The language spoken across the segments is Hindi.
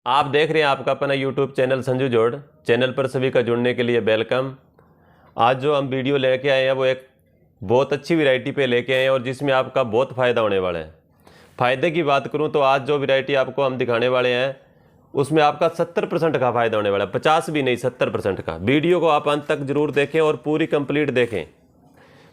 आप देख रहे हैं आपका अपना यूट्यूब चैनल संजू जोड़। चैनल पर सभी का जुड़ने के लिए वेलकम। आज जो हम वीडियो लेके आए हैं वो एक बहुत अच्छी वैरायटी पे लेके आए हैं और जिसमें आपका बहुत फ़ायदा होने वाला है। फ़ायदे की बात करूं तो आज जो वैरायटी आपको हम दिखाने वाले हैं उसमें आपका 70% का फ़ायदा होने वाला है, 50 भी नहीं 70% का। वीडियो को आप अंत तक ज़रूर देखें और पूरी कंप्लीट देखें।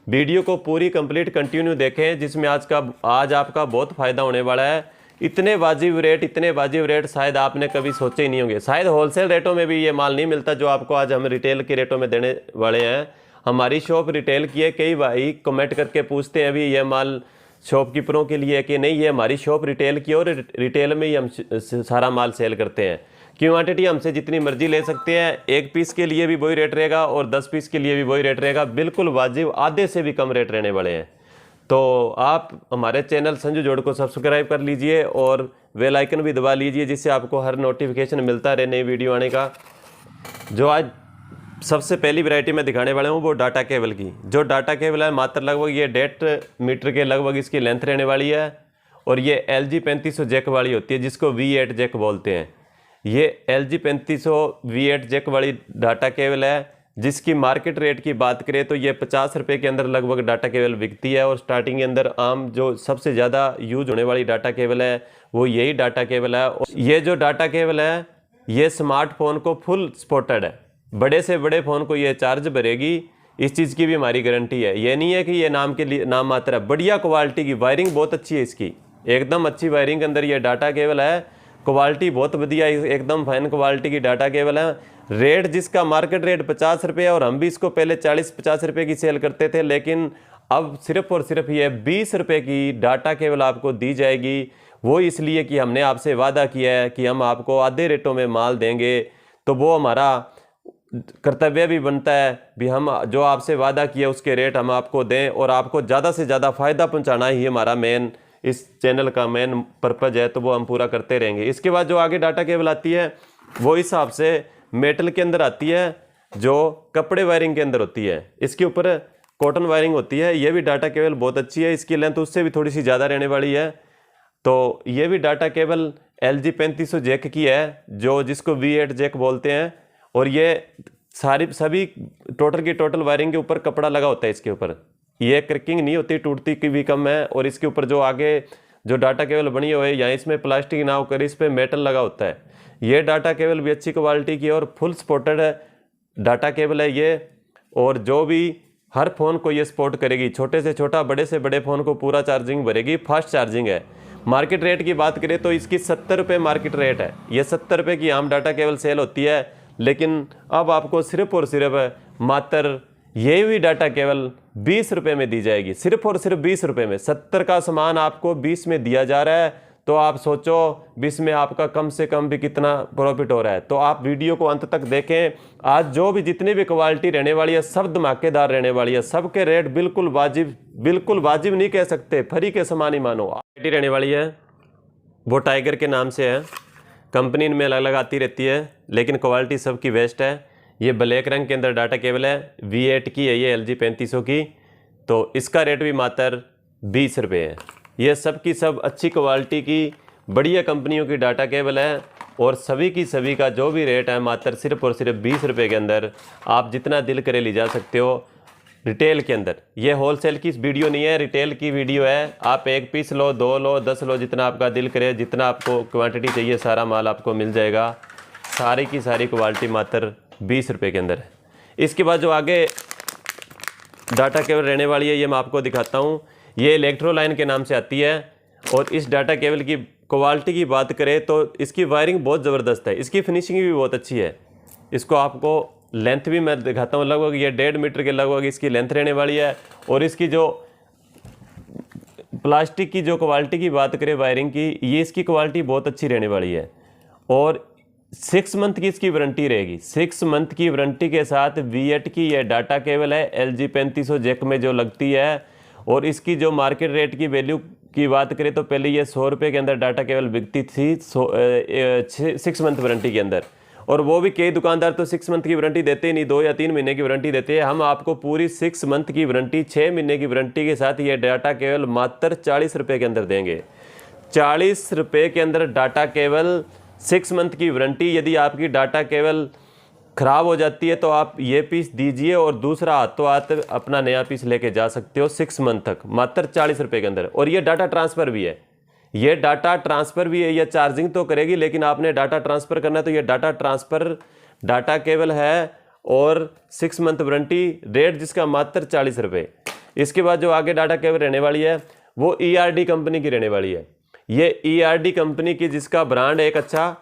वीडियो को पूरी कंप्लीट कंटिन्यू देखें, जिसमें आज आपका बहुत फ़ायदा होने वाला है। इतने वाजिब रेट शायद आपने कभी सोचे ही नहीं होंगे। शायद होलसेल रेटों में भी ये माल नहीं मिलता जो आपको आज हम रिटेल के रेटों में देने वाले हैं। हमारी शॉप रिटेल की है। कई भाई कमेंट करके पूछते हैं अभी ये माल शॉपकीपरों के लिए है कि नहीं, ये हमारी शॉप रिटेल की और रिटेल में ही हम सारा माल सेल करते हैं। क्वांटिटी हमसे जितनी मर्जी ले सकते हैं। 1 पीस के लिए भी वही रेट रहेगा और 10 पीस के लिए भी वही रेट रहेगा। बिल्कुल वाजिब, आधे से भी कम रेट रहने वाले हैं। तो आप हमारे चैनल संजू जोड़ को सब्सक्राइब कर लीजिए और बेल आइकन भी दबा लीजिए, जिससे आपको हर नोटिफिकेशन मिलता रहे नई वीडियो आने का। जो आज सबसे पहली वैरायटी में दिखाने वाले हूँ वो डाटा केबल की। जो डाटा केबल है मात्र लगभग ये 1.5 मीटर के लगभग इसकी लेंथ रहने वाली है और ये LG 3500 जैक वाली होती है, जिसको V8 जैक बोलते हैं। ये LG 3500 V8 जैक वाली डाटा केबल है, जिसकी मार्केट रेट की बात करें तो ये 50 रुपये के अंदर लगभग डाटा केबल बिकती है। और स्टार्टिंग के अंदर आम जो सबसे ज़्यादा यूज होने वाली डाटा केबल है वो यही डाटा केबल है। और ये जो डाटा केबल है ये स्मार्टफोन को फुल सपोर्टेड है। बड़े से बड़े फ़ोन को ये चार्ज भरेगी, इस चीज़ की भी हमारी गारंटी है। ये नहीं है कि ये नाम के लिए नाम मात्र है। बढ़िया क्वालिटी की वायरिंग बहुत अच्छी है इसकी, एकदम अच्छी वायरिंग के अंदर ये डाटा केबल है। क्वालिटी बहुत बढ़िया, एकदम फाइन क्वालिटी की डाटा केबल है। रेट जिसका मार्केट रेट 50 रुपये और हम भी इसको पहले 40-50 रुपये की सेल करते थे, लेकिन अब सिर्फ और सिर्फ ये 20 रुपये की डाटा केबल आपको दी जाएगी। वो इसलिए कि हमने आपसे वादा किया है कि हम आपको आधे रेटों में माल देंगे, तो वो हमारा कर्तव्य भी बनता है भी हम जो आपसे वादा किया उसके रेट हम आपको दें और आपको ज़्यादा से ज़्यादा फ़ायदा पहुँचाना ही हमारा मेन इस चैनल का मेन पर्पज़ है, तो वो हम पूरा करते रहेंगे। इसके बाद जो आगे डाटा केबल आती है वो इस हिसाब से मेटल के अंदर आती है, जो कपड़े वायरिंग के अंदर होती है। इसके ऊपर कॉटन वायरिंग होती है। ये भी डाटा केबल बहुत अच्छी है, इसकी लेंथ उससे भी थोड़ी सी ज़्यादा रहने वाली है। तो ये भी डाटा केबल LG 3500 जैक की है, जो जिसको V8 जैक बोलते हैं। और ये सभी टोटल की टोटल वायरिंग के ऊपर कपड़ा लगा होता है। इसके ऊपर ये क्रैकिंग नहीं होती, टूटती की भी कम है। और इसके ऊपर जो आगे जो डाटा केबल बनी हुई है, यहाँ इसमें प्लास्टिक ना होकर इस पर मेटल लगा होता है। ये डाटा केबल भी अच्छी क्वालिटी की है और फुल सपोर्टेड डाटा केबल है ये। और जो भी हर फ़ोन को ये सपोर्ट करेगी, छोटे से छोटा बड़े से बड़े फ़ोन को पूरा चार्जिंग भरेगी, फास्ट चार्जिंग है। मार्केट रेट की बात करें तो इसकी 70 रुपये मार्केट रेट है। ये 70 रुपये की आम डाटा केबल सेल होती है, लेकिन अब आपको सिर्फ और सिर्फ मात्र ये भी डाटा केबल 20 रुपये में दी जाएगी। सिर्फ और सिर्फ 20 रुपये में 70 का सामान आपको 20 में दिया जा रहा है। तो आप सोचो 20 में आपका कम से कम भी कितना प्रॉफिट हो रहा है। तो आप वीडियो को अंत तक देखें। आज जो भी जितनी भी क्वालिटी रहने वाली है सब धमाकेदार रहने वाली है। सबके रेट बिल्कुल वाजिब नहीं कह सकते, फ्री के समान ही मानो। क्वालिटी रहने वाली है वो टाइगर के नाम से है। कंपनी में अलग अलग आती रहती है, लेकिन क्वालिटी सबकी बेस्ट है। ये ब्लैक रंग के अंदर डाटा केबल है, V8 की है ये LG 3500 की। तो इसका रेट भी मात्र 20 रुपये है। ये सब की सब अच्छी क्वालिटी की बढ़िया कंपनियों की डाटा केबल है और सभी का जो भी रेट है मात्र सिर्फ और सिर्फ 20 रुपये के अंदर आप जितना दिल करे ले जा सकते हो रिटेल के अंदर। ये होलसेल की वीडियो नहीं है, रिटेल की वीडियो है। आप 1 पीस लो, 2 लो, 10 लो, जितना आपका दिल करे, जितना आपको क्वांटिटी चाहिए सारा माल आपको मिल जाएगा। सारी की सारी क्वालिटी मात्र 20 रुपये के अंदर है। इसके बाद जो आगे डाटा केबल रहने वाली है ये मैं आपको दिखाता हूँ। ये इलेक्ट्रोलाइन के नाम से आती है और इस डाटा केबल की क्वालिटी की बात करें तो इसकी वायरिंग बहुत ज़बरदस्त है। इसकी फिनिशिंग भी बहुत अच्छी है। इसको आपको लेंथ भी मैं दिखाता हूँ। लगभग ये 1.5 मीटर के लगभग इसकी लेंथ रहने वाली है। और इसकी जो प्लास्टिक की जो क्वालिटी की बात करें वायरिंग की, ये इसकी क्वालिटी बहुत अच्छी रहने वाली है। और 6 मंथ की इसकी वारंटी रहेगी। 6 मंथ की वारंटी के साथ V8 की यह डाटा केबल है LG 3500 जैक में जो लगती है। और इसकी जो मार्केट रेट की वैल्यू की बात करें तो पहले ये 100 रुपये के अंदर डाटा केबल बिकती थी 6 मंथ वारंटी के अंदर। और वो भी कई दुकानदार तो 6 मंथ की वारंटी देते ही नहीं, 2 या 3 महीने की वारंटी देते हैं। हम आपको पूरी 6 मंथ की वारंटी 6 महीने की वारंटी के साथ ये डाटा केबल मात्र 40 रुपये के अंदर देंगे। 40 रुपये के अंदर डाटा केबल 6 मंथ की वारंटी। यदि आपकी डाटा केबल ख़राब हो जाती है तो आप ये पीस दीजिए और दूसरा हाथों हाथ अपना नया पीस लेके जा सकते हो 6 मंथ तक, मात्र 40 रुपये के अंदर। और ये डाटा ट्रांसफ़र भी है, ये डाटा ट्रांसफ़र भी है। ये चार्जिंग तो करेगी, लेकिन आपने डाटा ट्रांसफ़र करना है तो ये डाटा ट्रांसफ़र डाटा केबल है और 6 मंथ वारंटी, रेट जिसका मात्र 40 रुपये। इसके बाद जो आगे डाटा केबल रहने वाली है वो ERD कंपनी की रहने वाली है। ये ERD कंपनी की, जिसका ब्रांड एक अच्छा,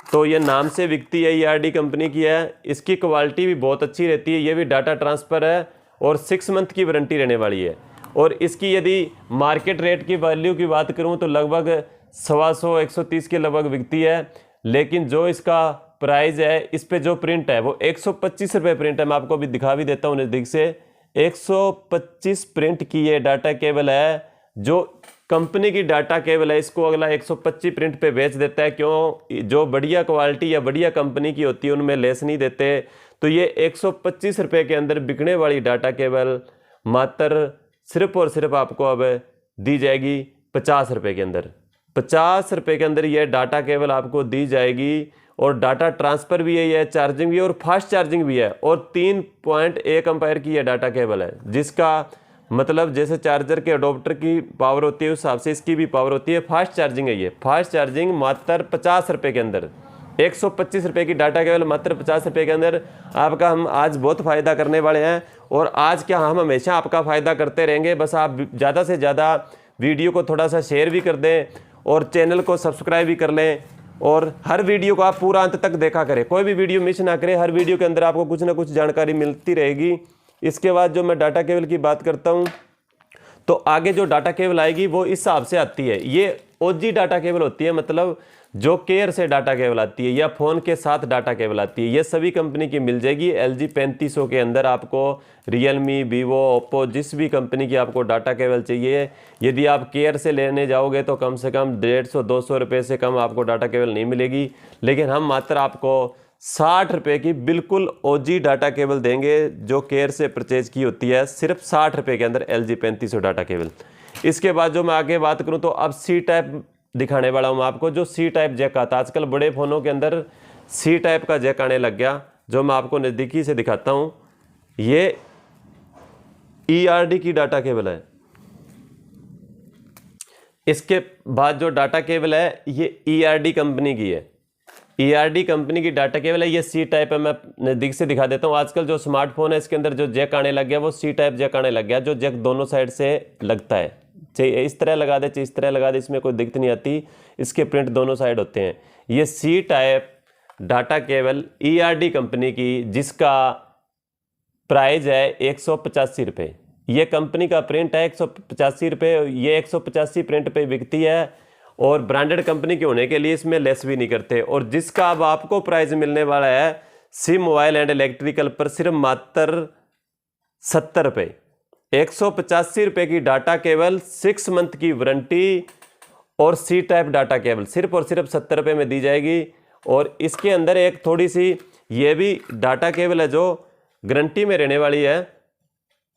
तो ये नाम से बिकती है, ERD कंपनी की है। इसकी क्वालिटी भी बहुत अच्छी रहती है। ये भी डाटा ट्रांसफ़र है और 6 मंथ की वारंटी रहने वाली है। और इसकी यदि मार्केट रेट की वैल्यू की बात करूं तो लगभग 125-130 के लगभग बिकती है। लेकिन जो इसका प्राइस है, इस पे जो प्रिंट है वो 125 रुपये प्रिंट है। मैं आपको अभी दिखा भी देता हूँ नज़दीक से। 125 प्रिंट की ये डाटा केबल है। जो कंपनी की डाटा केबल है इसको अगला 125 प्रिंट पे बेच देता है। क्यों? जो बढ़िया क्वालिटी या बढ़िया कंपनी की होती है उनमें लेस नहीं देते। तो ये 125 रुपये के अंदर बिकने वाली डाटा केबल मात्र सिर्फ और सिर्फ आपको अब दी जाएगी 50 रुपये के अंदर। 50 रुपये के अंदर ये डाटा केबल आपको दी जाएगी। और डाटा ट्रांसफ़र भी है, ये चार्जिंग भी है और फास्ट चार्जिंग भी है। और 3.1 एम्पायर की ये डाटा केबल है, जिसका मतलब जैसे चार्जर के अडोप्टर की पावर होती है उस हिसाब से इसकी भी पावर होती है। फास्ट चार्जिंग है ये। फास्ट चार्जिंग मात्र 50 रुपये के अंदर, 125 रुपये की डाटा केबल मात्र 50 रुपये के अंदर आपका हम आज बहुत फ़ायदा करने वाले हैं। और आज क्या, हम हमेशा आपका फ़ायदा करते रहेंगे। बस आप ज़्यादा से ज़्यादा वीडियो को थोड़ा सा शेयर भी कर दें और चैनल को सब्सक्राइब भी कर लें। और हर वीडियो को आप पूरा अंत तक देखा करें, कोई भी वीडियो मिस ना करें। हर वीडियो के अंदर आपको कुछ ना कुछ जानकारी मिलती रहेगी। इसके बाद जो मैं डाटा केबल की बात करता हूं तो आगे जो डाटा केबल आएगी वो इस हिसाब से आती है। ये OG डाटा केबल होती है, मतलब जो केयर से डाटा केबल आती है या फ़ोन के साथ डाटा केबल आती है। ये सभी कंपनी की मिल जाएगी। LG 3500 के अंदर आपको Realme, Vivo, Oppo, जिस भी कंपनी की आपको डाटा केबल चाहिए, यदि आप केयर से लेने जाओगे तो कम से कम 150-200 रुपये से कम आपको डाटा केबल नहीं मिलेगी। लेकिन हम मात्र आपको 60 रुपये की बिल्कुल OG डाटा केबल देंगे, जो केयर से परचेज की होती है, सिर्फ 60 रुपये के अंदर LG 3500 डाटा केबल। इसके बाद जो मैं आगे बात करूं तो अब C टाइप दिखाने वाला हूं आपको। जो C टाइप जैक आता है, आजकल बड़े फ़ोनों के अंदर C टाइप का जैक आने लग गया, जो मैं आपको नज़दीकी से दिखाता हूं। ये ERD की डाटा केबल है। इसके बाद जो डाटा केबल है ये ERD कंपनी की है। ERD कंपनी की डाटा केबल है। ये C टाइप है। मैं नज़दीक से दिखा देता हूँ। आजकल जो स्मार्टफोन है इसके अंदर जो जैक आने लग गया वो C टाइप जैक आने लग गया, जो जैक दोनों साइड से लगता है। चाहे इस तरह लगा दे, चाहे इस तरह लगा दे, इसमें कोई दिक्कत नहीं आती। इसके प्रिंट दोनों साइड होते हैं। ये C type data cable ERD company की, जिसका प्राइस है 185 रुपये। ये कंपनी का प्रिंट है 185 रुपये। ये 185 प्रिंट पे बिकती है और ब्रांडेड कंपनी के होने के लिए इसमें लेस भी नहीं करते। और जिसका अब आपको प्राइस मिलने वाला है सिम मोबाइल एंड इलेक्ट्रिकल पर सिर्फ मात्र 70 रुपये। 185 रुपये की डाटा केबल, 6 मंथ की वारंटी और C टाइप डाटा केबल सिर्फ और सिर्फ 70 रुपये में दी जाएगी। और इसके अंदर एक थोड़ी सी ये भी डाटा केबल है जो गारंटी में रहने वाली है।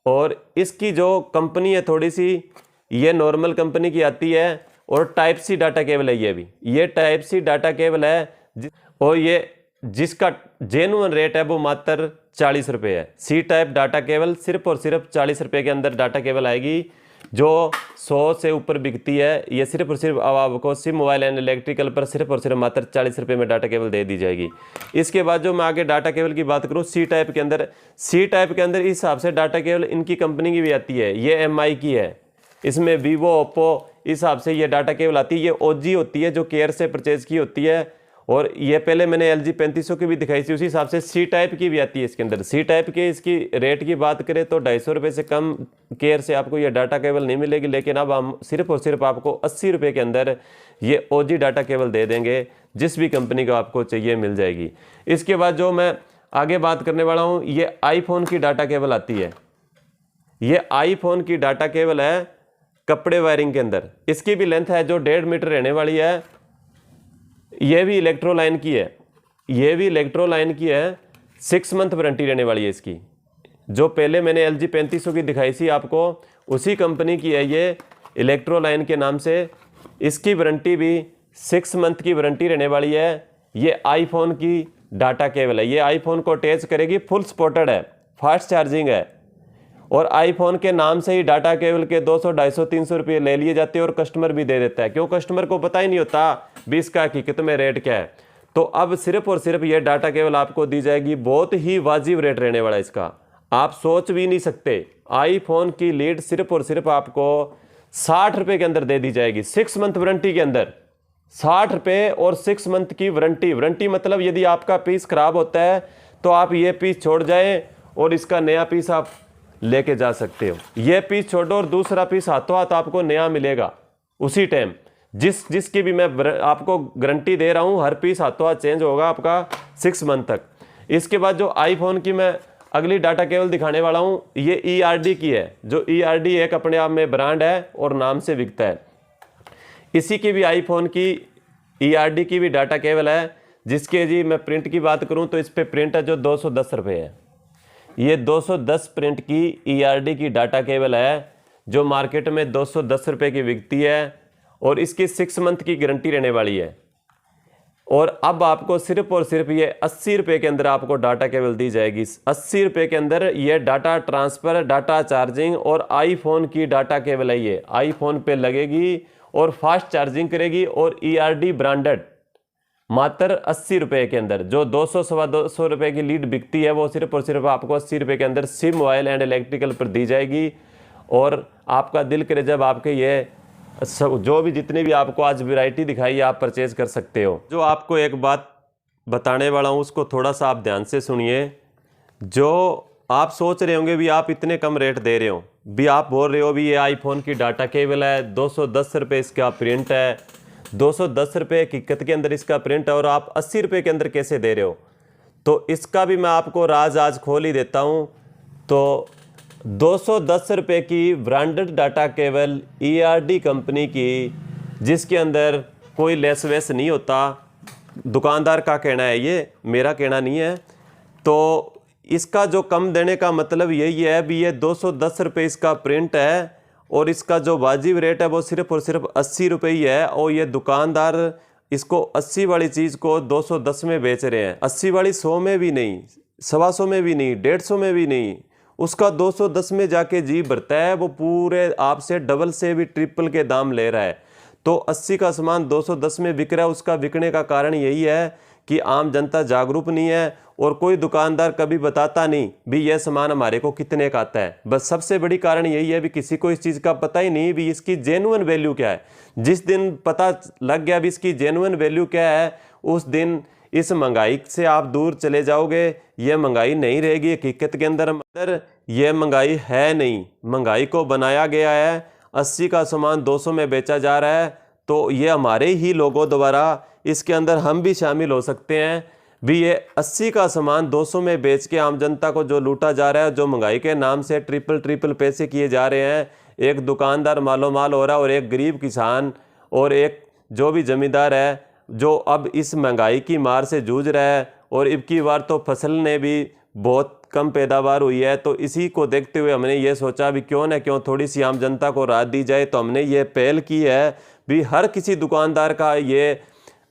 और इसकी जो कंपनी है थोड़ी सी ये नॉर्मल कंपनी की आती है। और टाइप C डाटा केबल है ये भी। ये टाइप C डाटा केबल है और ये जिसका जेन्युइन रेट है वो मात्र 40 रुपये है। C टाइप डाटा केबल सिर्फ और सिर्फ 40 रुपये के अंदर डाटा केबल आएगी, जो 100 से ऊपर बिकती है। ये सिर्फ और सिर्फ अब आपको सिम मोबाइल एंड इलेक्ट्रिकल पर सिर्फ और सिर्फ मात्र 40 रुपये में डाटा केबल दे दी जाएगी। इसके बाद जो मैं आगे डाटा केबल की बात करूँ C टाइप के अंदर, C टाइप के अंदर इस हिसाब से डाटा केबल इनकी कंपनी की भी आती है। ये MI की है। इसमें Vivo, Oppo इस हिसाब से ये डाटा केबल आती है। ये OG होती है, जो केयर से परचेज की होती है। और ये पहले मैंने LG 3500 की भी दिखाई थी, उसी हिसाब से C टाइप की भी आती है इसके अंदर। C टाइप के इसकी रेट की बात करें तो 250 रुपये से कम केयर से आपको ये डाटा केबल नहीं मिलेगी। लेकिन अब हम सिर्फ और सिर्फ आपको 80 रुपये के अंदर ये OG डाटा केबल दे देंगे। जिस भी कंपनी का आपको चाहिए मिल जाएगी। इसके बाद जो मैं आगे बात करने वाला हूँ, ये iPhone की डाटा केबल आती है। ये iPhone की डाटा केबल है कपड़े वायरिंग के अंदर। इसकी भी लेंथ है जो 1.5 मीटर रहने वाली है। ये भी इलेक्ट्रोलाइन की है। ये भी इलेक्ट्रोलाइन की है। 6 मंथ वारंटी रहने वाली है इसकी। जो पहले मैंने LG 3500 की दिखाई थी आपको, उसी कंपनी की है ये, इलेक्ट्रोलाइन के नाम से। इसकी वारंटी भी 6 मंथ की वारंटी रहने वाली है। ये आईफोन की डाटा केबल है, ये आईफोन को अटैच करेगी, फुल सपोर्टेड है, फास्ट चार्जिंग है। और आईफोन के नाम से ही डाटा केबल के 200, 250, 300 रुपये ले लिए जाते हैं और कस्टमर भी दे देता है। क्यों? कस्टमर को पता ही नहीं होता भी इसका हकीकत में रेट क्या है। तो अब सिर्फ और सिर्फ ये डाटा केबल आपको दी जाएगी, बहुत ही वाजिब रेट रहने वाला है इसका, आप सोच भी नहीं सकते। आईफोन की लीड सिर्फ और सिर्फ आपको 60 रुपये के अंदर दे दी जाएगी, 6 मंथ वारंटी के अंदर। 60 रुपये और 6 मंथ की वारंटी मतलब यदि आपका पीस खराब होता है तो आप ये पीस छोड़ जाएं और इसका नया पीस आप लेके जा सकते हो। ये पीस छोड़ो और दूसरा पीस हाथों हाथ आपको नया मिलेगा उसी टाइम। जिसकी भी मैं आपको गारंटी दे रहा हूँ, हर पीस हाथों हाथ चेंज होगा आपका 6 मंथ तक। इसके बाद जो आईफोन की मैं अगली डाटा केबल दिखाने वाला हूँ, ये ERD की है। जो ERD एक अपने आप में ब्रांड है और नाम से बिकता है। इसी की भी आईफोन की ERD की भी डाटा केबल है, जिसके जी मैं प्रिंट की बात करूँ तो इस पर प्रिंट है जो 210 रुपये है। ये 210 प्रिंट की ERD की डाटा केबल है जो मार्केट में 210 रुपये की बिकती है और इसकी 6 मंथ की गारंटी रहने वाली है। और अब आपको सिर्फ और सिर्फ ये 80 रुपये के अंदर आपको डाटा केबल दी जाएगी। 80 रुपये के अंदर ये डाटा ट्रांसफ़र, डाटा चार्जिंग और आईफोन की डाटा केबल है। ये आईफोन पे लगेगी और फास्ट चार्जिंग करेगी और ERD ब्रांडेड, मात्र 80 रुपये के अंदर। जो 200, 250 रुपये की लीड बिकती है वो सिर्फ और सिर्फ आपको 80 रुपये के अंदर सिम, मोबाइल एंड इलेक्ट्रिकल पर दी जाएगी। और आपका दिल करे जब आपके ये जो भी जितनी भी आपको आज वैरायटी दिखाई आप परचेज कर सकते हो। जो आपको एक बात बताने वाला हूँ उसको थोड़ा सा आप ध्यान से सुनिए। जो आप सोच रहे होंगे भी आप इतने कम रेट दे रहे हो, भी आप बोल रहे हो भी ये आईफोन की डाटा केबल है, 210 रुपये इसका प्रिंट है, 210 रुपये हकीकत के अंदर इसका प्रिंट है और आप 80 रुपये के अंदर कैसे दे रहे हो? तो इसका भी मैं आपको राज आज खोल ही देता हूँ। तो 210 रुपये की branded data cable ERD company की, जिसके अंदर कोई लेस वेस नहीं होता, दुकानदार का कहना है, ये मेरा कहना नहीं है। तो इसका जो कम देने का मतलब यही है भी ये 210 रुपये इसका प्रिंट है और इसका जो वाजिब रेट है वो सिर्फ और सिर्फ 80 रुपये ही है। और ये दुकानदार इसको 80 वाली चीज़ को 210 में बेच रहे हैं। 80 वाली 100 में भी नहीं, 125 में भी नहीं, 150 में भी नहीं, उसका 210 में जाके जी भरता है। वो पूरे आपसे डबल से भी ट्रिपल के दाम ले रहा है। तो 80 का सामान 210 में बिक रहा है। उसका बिकने का कारण यही है कि आम जनता जागरूक नहीं है और कोई दुकानदार कभी बताता नहीं भी यह सामान हमारे को कितने का आता है। बस सबसे बड़ी कारण यही है भी किसी को इस चीज़ का पता ही नहीं भी इसकी जेन्युइन वैल्यू क्या है। जिस दिन पता लग गया भी इसकी जेन्युइन वैल्यू क्या है, उस दिन इस महंगाई से आप दूर चले जाओगे। ये महंगाई नहीं रहेगी हकीकत के अंदर, ये महंगाई है नहीं। महंगाई को बनाया गया है, 80 का सामान 200 में बेचा जा रहा है। तो ये हमारे ही लोगों द्वारा, इसके अंदर हम भी शामिल हो सकते हैं भी। ये 80 का सामान 200 में बेच के आम जनता को जो लूटा जा रहा है, जो महंगाई के नाम से ट्रिपल पैसे किए जा रहे हैं, एक दुकानदार मालो माल हो रहा है और एक गरीब किसान और एक जो भी जमींदार है जो अब इस महंगाई की मार से जूझ रहा है। और इबकी बार तो फसल ने भी बहुत कम पैदावार हुई है। तो इसी को देखते हुए हमने ये सोचा भी क्यों ना क्यों थोड़ी सी आम जनता को राहत दी जाए। तो हमने ये पहल की है भी हर किसी दुकानदार का ये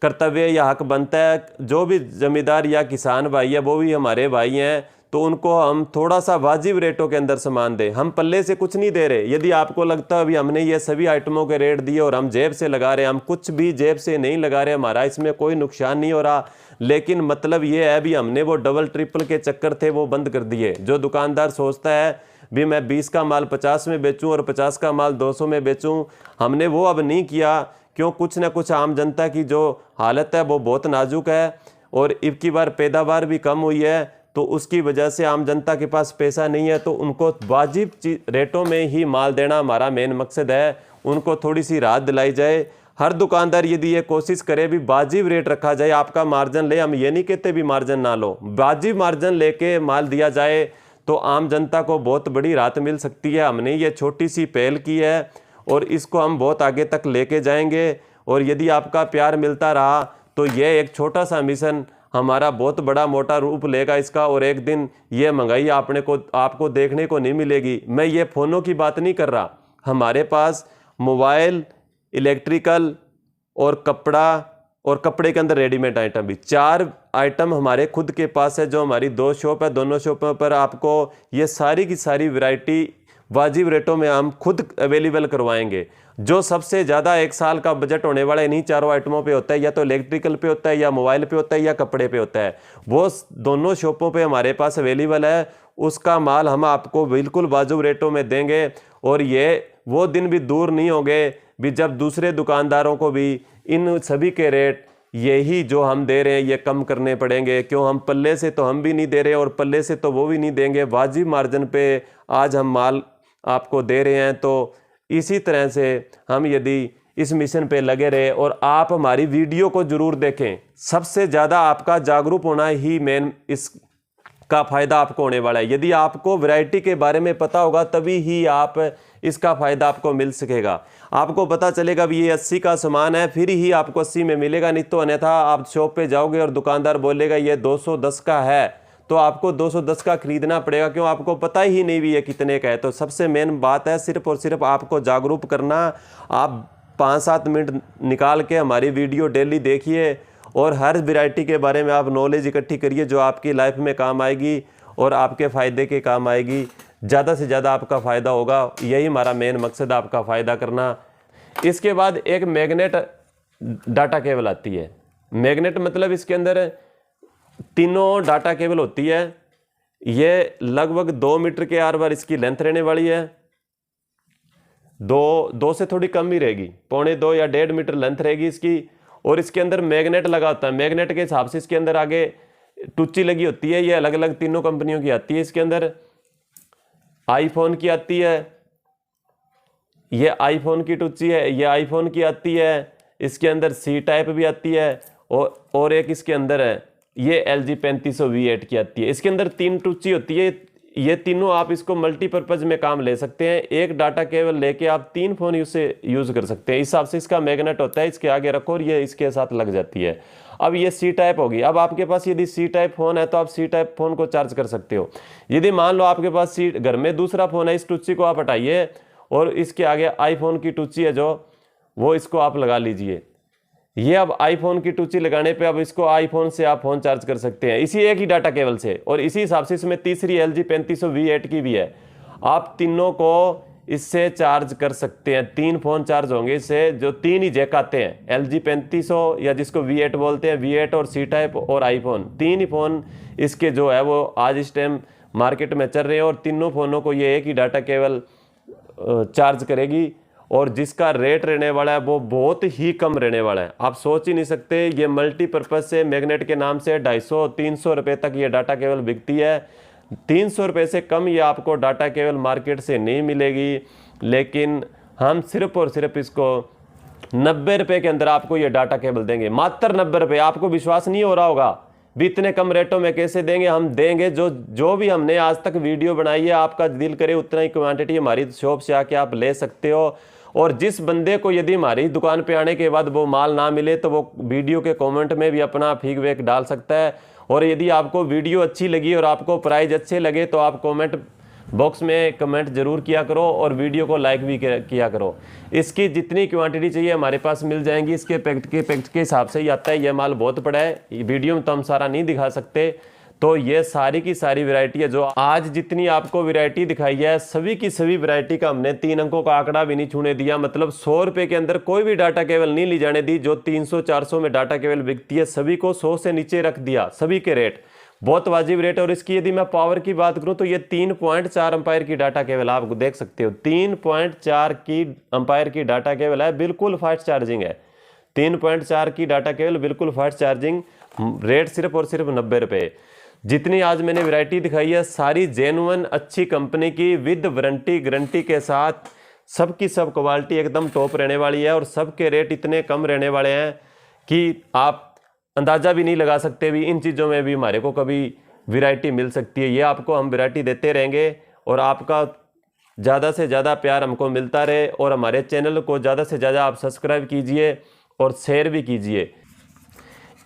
कर्तव्य या हक बनता है, जो भी जमींदार या किसान भाई है वो भी हमारे भाई हैं, तो उनको हम थोड़ा सा वाजिब रेटों के अंदर सामान दें। हम पल्ले से कुछ नहीं दे रहे। यदि आपको लगता है अभी हमने ये सभी आइटमों के रेट दिए और हम जेब से लगा रहे हैं, हम कुछ भी जेब से नहीं लगा रहे, हमारा इसमें कोई नुकसान नहीं हो रहा। लेकिन मतलब ये है भी हमने वो डबल ट्रिपल के चक्कर थे वो बंद कर दिए। जो दुकानदार सोचता है भी मैं 20 का माल 50 में बेचूं और 50 का माल 200 में बेचूं, हमने वो अब नहीं किया। क्यों? कुछ ना कुछ आम जनता की जो हालत है वो बहुत नाजुक है और इबकी बार पैदावार भी कम हुई है, तो उसकी वजह से आम जनता के पास पैसा नहीं है। तो उनको वाजिब रेटों में ही माल देना हमारा मेन मकसद है। उनको थोड़ी सी राहत दिलाई जाए। हर दुकानदार यदि ये कोशिश करे भी वाजिब रेट रखा जाए, आपका मार्जिन ले, हम ये नहीं कहते भी मार्जिन ना लो, वाजिब मार्जिन लेके माल दिया जाए तो आम जनता को बहुत बड़ी राहत मिल सकती है। हमने ये छोटी सी पहल की है और इसको हम बहुत आगे तक लेके जाएंगे। और यदि आपका प्यार मिलता रहा तो ये एक छोटा सा मिशन हमारा बहुत बड़ा मोटा रूप लेगा इसका। और एक दिन ये महंगाई आपको देखने को नहीं मिलेगी। मैं ये फ़ोनों की बात नहीं कर रहा, हमारे पास मोबाइल, इलेक्ट्रिकल और कपड़ा, और कपड़े के अंदर रेडीमेड आइटम भी। 4 आइटम हमारे खुद के पास है, जो हमारी 2 शॉप है। दोनों शॉपों पर आपको ये सारी की सारी वैरायटी वाजिब रेटों में हम खुद अवेलेबल करवाएंगे। जो सबसे ज़्यादा 1 साल का बजट होने वाला इन्हीं चारों आइटमों पे होता है, या तो इलेक्ट्रिकल पे होता है, या मोबाइल पे होता है, या कपड़े पे होता है। वो दोनों शॉपों पे हमारे पास अवेलेबल है। उसका माल हम आपको बिल्कुल वाजिब रेटों में देंगे। और ये वो दिन भी दूर नहीं होंगे भी जब दूसरे दुकानदारों को भी इन सभी के रेट यही जो हम दे रहे हैं ये कम करने पड़ेंगे। क्यों, हम पल्ले से तो हम भी नहीं दे रहे और पल्ले से तो वो भी नहीं देंगे। वाजिब मार्जिन पे आज हम माल आपको दे रहे हैं। तो इसी तरह से हम यदि इस मिशन पे लगे रहे और आप हमारी वीडियो को जरूर देखें, सबसे ज़्यादा आपका जागरूक होना ही मेन इसका फ़ायदा आपको होने वाला है। यदि आपको वैरायटी के बारे में पता होगा तभी ही आप इसका फ़ायदा आपको मिल सकेगा। आपको पता चलेगा भी ये 80 का सामान है, फिर ही आपको 80 में मिलेगा। नहीं तो अन्यथा आप शॉप पे जाओगे और दुकानदार बोलेगा ये 210 का है, तो आपको 210 का खरीदना पड़ेगा। क्यों, आपको पता ही नहीं भी ये कितने का है। तो सबसे मेन बात है सिर्फ और सिर्फ आपको जागरूक करना। आप 5-7 मिनट निकाल के हमारी वीडियो डेली देखिए और हर वैरायटी के बारे में आप नॉलेज इकट्ठी करिए जो आपकी लाइफ में काम आएगी और आपके फ़ायदे के काम आएगी। ज़्यादा से ज़्यादा आपका फ़ायदा होगा, यही हमारा मेन मकसद, आपका फ़ायदा करना। इसके बाद एक मैग्नेट डाटा केबल आती है। मैग्नेट मतलब इसके अंदर तीनों डाटा केबल होती है। ये लगभग 2 मीटर के आर बार इसकी लेंथ रहने वाली है। 2 से थोड़ी कम ही रहेगी, 2.25 या 1.5 मीटर लेंथ रहेगी इसकी। और इसके अंदर मैग्नेट लगा होता है। मैग्नेट के हिसाब से इसके अंदर आगे टुच्ची लगी होती है। ये अलग अलग तीनों कंपनियों की आती है। इसके अंदर आईफोन की आती है, ये आईफोन की टुच्ची है, ये आईफोन की आती है। इसके अंदर सी टाइप भी आती है और एक इसके अंदर है ये LG 3500 V8 की आती है। इसके अंदर 3 टुच्ची होती है। ये तीनों आप इसको मल्टीपर्पज़ में काम ले सकते हैं। एक डाटा केबल लेके आप 3 फ़ोन यूज़ कर सकते हैं। इस हिसाब से इसका मैग्नेट होता है। इसके आगे रखो और ये इसके साथ लग जाती है। अब ये सी टाइप होगी। अब आपके पास यदि सी टाइप फ़ोन है तो आप सी टाइप फ़ोन को चार्ज कर सकते हो। यदि मान लो आपके पास घर में दूसरा फ़ोन है, इस टुच्ची को आप हटाइए और इसके आगे आईफोन की टुच्ची है जो, वो इसको आप लगा लीजिए। ये अब आईफोन की टुच्ची लगाने पे अब इसको आईफोन से आप फ़ोन चार्ज कर सकते हैं, इसी एक ही डाटा केबल से। और इसी हिसाब से इसमें तीसरी LG 3500 V8 की भी है। आप तीनों को इससे चार्ज कर सकते हैं। 3 फ़ोन चार्ज होंगे इससे, जो 3 ही जैक आते हैं। LG 3500 या जिसको V8 बोलते हैं, V8 और सी टाइप और आईफोन, 3 ही फ़ोन इसके जो है वो आज इस टाइम मार्केट में चल रहे हैं। और तीनों फ़ोनों को ये एक ही डाटा केबल चार्ज करेगी। और जिसका रेट रहने वाला है वो बहुत ही कम रहने वाला है। आप सोच ही नहीं सकते। ये मल्टीपर्पज़ से मैग्नेट के नाम से 250-300 रुपये तक ये डाटा केबल बिकती है। 300 रुपये से कम ये आपको डाटा केबल मार्केट से नहीं मिलेगी। लेकिन हम सिर्फ और सिर्फ इसको 90 रुपये के अंदर आपको ये डाटा केबल देंगे, मात्र 90 रुपये। आपको विश्वास नहीं हो रहा होगा भी इतने कम रेटों में कैसे देंगे। हम देंगे जो भी हमने आज तक वीडियो बनाई है, आपका दिल करे उतना ही क्वांटिटी हमारी शॉप से आके आप ले सकते हो। और जिस बंदे को यदि हमारी दुकान पे आने के बाद वो माल ना मिले तो वो वीडियो के कमेंट में भी अपना फीडबैक डाल सकता है। और यदि आपको वीडियो अच्छी लगी और आपको प्राइस अच्छे लगे तो आप कमेंट बॉक्स में कमेंट जरूर किया करो और वीडियो को लाइक भी किया करो। इसकी जितनी क्वांटिटी चाहिए हमारे पास मिल जाएंगी। इसके पैकेट के हिसाब से ही आता है। यह माल बहुत बड़ा है, वीडियो में तो हम सारा नहीं दिखा सकते। तो ये सारी की सारी वैरायटी है जो आज जितनी आपको वैरायटी दिखाई है, सभी की सभी वैरायटी का हमने 3 अंकों का आंकड़ा भी नहीं छूने दिया। मतलब 100 रुपये के अंदर कोई भी डाटा केबल नहीं ली जाने दी। जो 300-400 में डाटा केबल बिकती है सभी को 100 से नीचे रख दिया। सभी के रेट बहुत वाजिब रेट। और इसकी यदि मैं पावर की बात करूं तो ये 3.4 एम्पायर की डाटा केबल आप देख सकते हो। 3.4 की एम्पायर की डाटा केबल है, बिल्कुल फास्ट चार्जिंग है। 3.4 की डाटा केबल बिल्कुल फास्ट चार्जिंग। रेट सिर्फ और सिर्फ 90 रुपये। जितनी आज मैंने वैरायटी दिखाई है सारी जेन्युइन अच्छी कंपनी की विद वारंटी गारंटी के साथ। सबकी सब क्वालिटी एकदम टॉप रहने वाली है और सबके रेट इतने कम रहने वाले हैं कि आप अंदाज़ा भी नहीं लगा सकते भी इन चीज़ों में भी हमारे को कभी वैरायटी मिल सकती है। ये आपको हम वैरायटी देते रहेंगे और आपका ज़्यादा से ज़्यादा प्यार हमको मिलता रहे। और हमारे चैनल को ज़्यादा से ज़्यादा आप सब्सक्राइब कीजिए और शेयर भी कीजिए।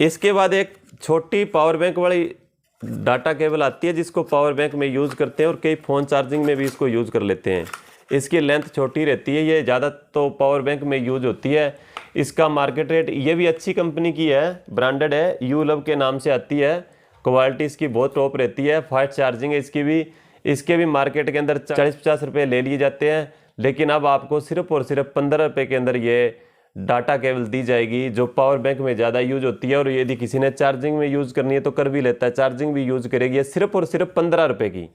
इसके बाद एक छोटी पावर बैंक वाली डाटा केबल आती है जिसको पावर बैंक में यूज़ करते हैं और कई फ़ोन चार्जिंग में भी इसको यूज़ कर लेते हैं। इसकी लेंथ छोटी रहती है, ये ज़्यादा तो पावर बैंक में यूज होती है। इसका मार्केट रेट, ये भी अच्छी कंपनी की है, ब्रांडेड है, यू लव के नाम से आती है, क्वालिटी इसकी बहुत टॉप रहती है, फास्ट चार्जिंग है इसकी भी। इसके भी मार्केट के अंदर 40-50 रुपये ले लिए जाते हैं, लेकिन अब आपको सिर्फ और सिर्फ 15 रुपये के अंदर ये डाटा केबल दी जाएगी, जो पावर बैंक में ज़्यादा यूज होती है, और यदि किसी ने चार्जिंग में यूज़ करनी है तो कर भी लेता है, चार्जिंग भी यूज़ करेगी। ये सिर्फ और सिर्फ 15 रुपये की,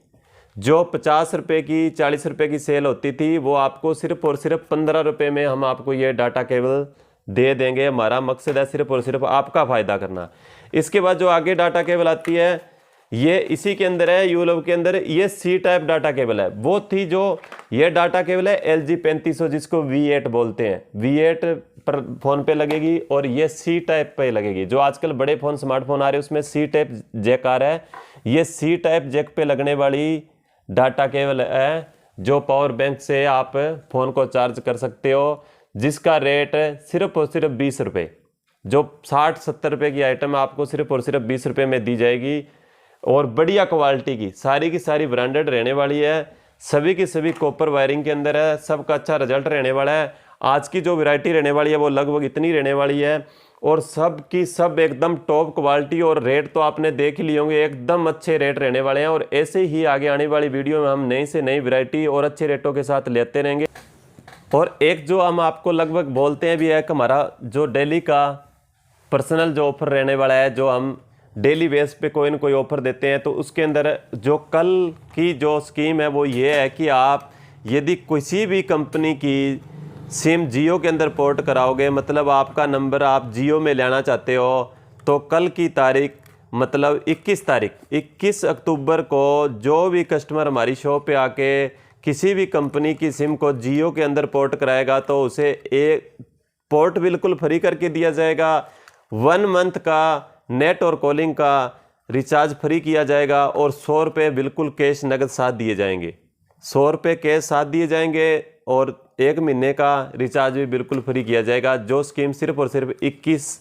जो 50 रुपये की 40 रुपये की सेल होती थी, वो आपको सिर्फ और सिर्फ 15 रुपये में हम आपको ये डाटा केबल दे देंगे। हमारा मकसद है सिर्फ और सिर्फ आपका फ़ायदा करना। इसके बाद जो आगे डाटा केबल आती है, ये इसी के अंदर है, यू लव के अंदर, ये सी टाइप डाटा केबल है। वो थी जो ये डाटा केबल है LG 3500, जिसको V8 बोलते हैं, V8 पर फ़ोन पे लगेगी, और ये सी टाइप पे लगेगी। जो आजकल बड़े फ़ोन स्मार्टफोन आ रहे हैं उसमें सी टाइप जैक आ रहा है, ये सी टाइप जैक पे लगने वाली डाटा केबल है, जो पावर बैंक से आप फ़ोन को चार्ज कर सकते हो, जिसका रेट सिर्फ और सिर्फ 20 रुपये। जो 60-70 रुपये की आइटम आपको सिर्फ और सिर्फ 20 रुपये में दी जाएगी, और बढ़िया क्वालिटी की सारी ब्रांडेड रहने वाली है, सभी की सभी कॉपर वायरिंग के अंदर है, सबका अच्छा रिजल्ट रहने वाला है। आज की जो वैरायटी रहने वाली है वो लगभग इतनी रहने वाली है, और सब की सब एकदम टॉप क्वालिटी, और रेट तो आपने देख ही लिए होंगे, एकदम अच्छे रेट रहने वाले हैं। और ऐसे ही आगे आने वाली वीडियो में हम नई से नई वैरायटी और अच्छे रेटों के साथ लेते रहेंगे। और एक जो हम आपको लगभग बोलते हैं भी है कि हमारा जो डेली का पर्सनल जो ऑफर रहने वाला है, जो हम डेली बेस पे कोई ना कोई ऑफर देते हैं, तो उसके अंदर जो कल की जो स्कीम है वो ये है कि आप यदि किसी भी कंपनी की सिम जियो के अंदर पोर्ट कराओगे, मतलब आपका नंबर आप जियो में लेना चाहते हो, तो कल की तारीख मतलब 21 अक्टूबर को जो भी कस्टमर हमारी शॉप पे आके किसी भी कंपनी की सिम को जियो के अंदर पोर्ट कराएगा, तो उसे एक पोर्ट बिल्कुल फ्री करके दिया जाएगा। 1 मंथ का नेट और कॉलिंग का रिचार्ज फ्री किया जाएगा, और 100 रुपये बिल्कुल कैश नगद साथ दिए जाएंगे, 100 रुपये कैश साथ दिए जाएंगे, और 1 महीने का रिचार्ज भी बिल्कुल फ्री किया जाएगा। जो स्कीम सिर्फ और सिर्फ 21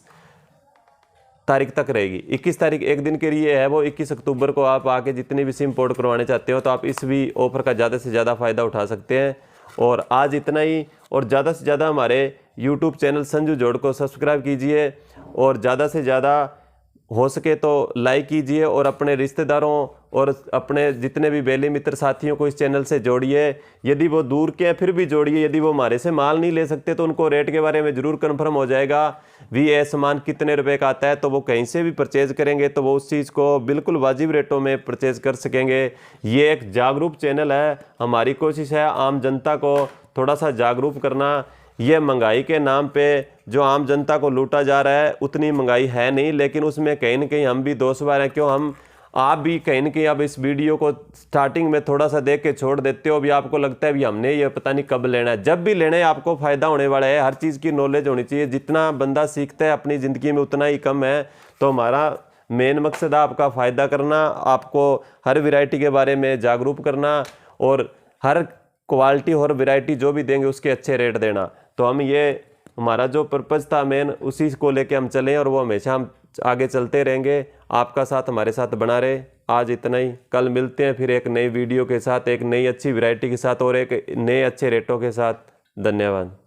तारीख तक रहेगी। 21 तारीख एक दिन के लिए है, वो 21 अक्टूबर को आप आके जितने भी सिम पोर्ट करवाने चाहते हो, तो आप इस भी ऑफर का ज़्यादा से ज़्यादा फ़ायदा उठा सकते हैं। और आज इतना ही, और ज़्यादा से ज़्यादा हमारे यूट्यूब चैनल संजू जोड़ को सब्सक्राइब कीजिए, और ज़्यादा से ज़्यादा हो सके तो लाइक कीजिए, और अपने रिश्तेदारों और अपने जितने भी बेली मित्र साथियों को इस चैनल से जोड़िए। यदि वो दूर के हैं फिर भी जोड़िए, यदि वो हमारे से माल नहीं ले सकते तो उनको रेट के बारे में ज़रूर कंफर्म हो जाएगा, ये सामान कितने रुपए का आता है, तो वो कहीं से भी परचेज़ करेंगे तो वो उस चीज़ को बिल्कुल वाजिब रेटों में परचेज़ कर सकेंगे। ये एक जागरूक चैनल है, हमारी कोशिश है आम जनता को थोड़ा सा जागरूक करना। ये महंगाई के नाम पे जो आम जनता को लूटा जा रहा है, उतनी महंगाई है नहीं, लेकिन उसमें कहीं ना कहीं हम भी दोषवार हैं। क्यों हम आप भी कहीं ना कहीं अब इस वीडियो को स्टार्टिंग में थोड़ा सा देख के छोड़ देते हो, अभी आपको लगता है भी हमने ये पता नहीं कब लेना है। जब भी लेना है आपको फ़ायदा होने वाला है, हर चीज़ की नॉलेज होनी चाहिए। जितना बंदा सीखता है अपनी ज़िंदगी में उतना ही कम है। तो हमारा मेन मकसद है आपका फ़ायदा करना, आपको हर वैरायटी के बारे में जागरूक करना, और हर क्वालिटी और वैरायटी जो भी देंगे उसके अच्छे रेट देना। तो हम ये हमारा जो पर्पज़ था मेन, उसी को लेके हम चलें, और वो हमेशा हम आगे चलते रहेंगे। आपका साथ हमारे साथ बना रहे। आज इतना ही, कल मिलते हैं फिर एक नई वीडियो के साथ, एक नई अच्छी वैरायटी के साथ, और एक नए अच्छे रेटों के साथ। धन्यवाद।